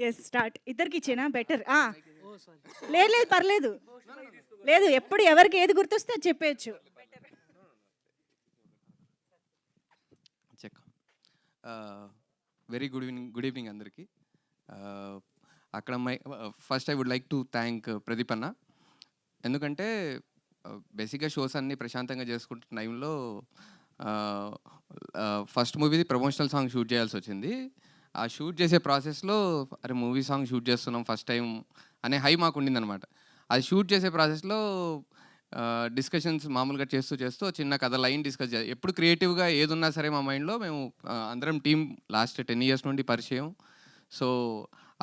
Yes start. ఇద్దరికి ఇచ్చేనా better. లేదు లేదు పర్లేదు. లేదు ఎప్పుడు ఎవరికి ఏది గుర్తొస్తే అది చెప్పేయచ్చు. చెక్. వెరీ గుడ్ ఈవినింగ్ అందరికీ. అక్కడ first I would like to thank Pradeep అన్న. ఎందుకంటే బేసిక్గా షోస్ అన్నీ ప్రశాంతంగా చేసుకుంటున్న టైంలో ఫస్ట్ మూవీది ప్రమోషనల్ సాంగ్ షూట్ చేయాల్సి వచ్చింది. ఆ షూట్ చేసే ప్రాసెస్లో అరే మూవీ సాంగ్ షూట్ చేస్తున్నాం ఫస్ట్ టైం అనే హై మాకు ఉండిందనమాట. అది షూట్ చేసే ప్రాసెస్లో డిస్కషన్స్ మామూలుగా చేస్తూ చేస్తూ చిన్న కథ లైన్ డిస్కస్ చేయాలి. ఎప్పుడు క్రియేటివ్గా ఏది ఉన్నా సరే మా మైండ్లో మేము అందరం టీం లాస్ట్ 10 years నుండి పరిచయం. సో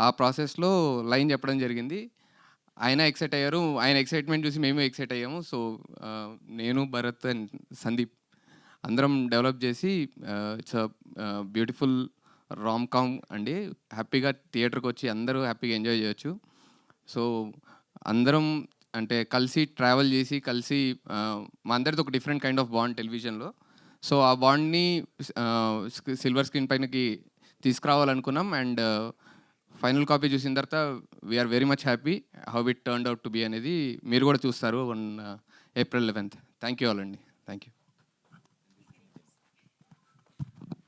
ఆ ప్రాసెస్లో లైన్ చెప్పడం జరిగింది. ఆయన ఎక్సైట్ అయ్యారు. ఆయన ఎక్సైట్మెంట్ చూసి మేము ఎక్సైట్ అయ్యాము. సో నేను భరత్ అండ్ సందీప్ అందరం డెవలప్ చేసి ఇట్స్ బ్యూటిఫుల్ రామ్ కామ్ అండి. హ్యాపీగా థియేటర్కి వచ్చి అందరూ హ్యాపీగా ఎంజాయ్ చేయొచ్చు. సో అందరం అంటే కలిసి ట్రావెల్ చేసి కలిసి మా అందరితో ఒక డిఫరెంట్ కైండ్ ఆఫ్ బాండ్ టెలివిజన్లో. సో ఆ బాండ్ని సిల్వర్ స్క్రీన్ పైనకి తీసుకురావాలనుకున్నాం. అండ్ ఫైనల్ కాపీ చూసిన తర్వాత we are very much happy how it turned out to be అనేది మీరు కూడా చూస్తారు on April 11th. Thank you all అండి. Thank you.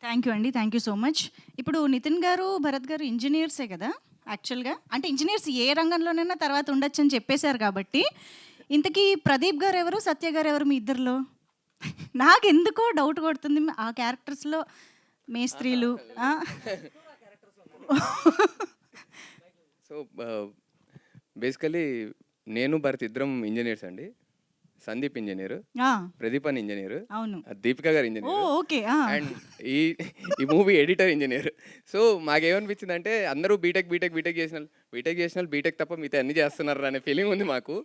థ్యాంక్ యూ అండి. Thank you so much. ఇప్పుడు నితిన్ గారు భరత్ గారు ఇంజనీర్సే కదా యాక్చువల్గా. అంటే ఇంజనీర్స్ ఏ రంగంలోనైనా తర్వాత ఉండొచ్చు అని చెప్పేశారు కాబట్టి ఇంతకీ ప్రదీప్ గారు ఎవరు, సత్య గారు ఎవరు మీ ఇద్దరిలో? నాకు ఎందుకో డౌట్ కొడుతుంది ఆ క్యారెక్టర్స్లో. మేస్త్రీలు సో బేసికలీ నేను భరత్ ఇద్దరం ఇంజనీర్స్ అండి. సందీప్ ఇంజనీర్, ప్రదీప్ అని ఇంజనీర్, అవును, దీపిక గారు ఇంజనీర్, ఓకే, అండ్ ఈ మూవీ ఎడిటర్ ఇంజనీర్. సో మాకేమనిపించింది అంటే అందరూ బీటెక్ చేసిన బీటెక్ తప్ప మిగతా అన్ని చేస్తున్నారు అనే ఫీలింగ్ ఉంది మాకు.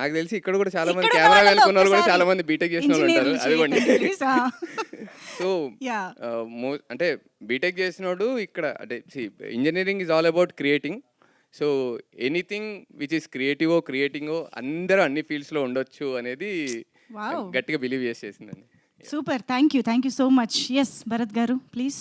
నాకు తెలిసి ఇక్కడ కూడా చాలా మంది కెమెరా వెళ్తున్న వాళ్ళు కూడా చాలా మంది బీటెక్ చేసిన వాళ్ళు ఉంటారు. అదిగోండి. సో అంటే బీటెక్ చేసినోడు ఇక్కడ అంటే engineering is all about creating. So anything which is క్రియేటింగో అందరూ అన్ని ఫీల్డ్స్లో ఉండొచ్చు అనేది గట్టిగా బిలీవ్ చేసేసిందండి. Super. Thank you so much. Yes Bharat గారు ప్లీజ్.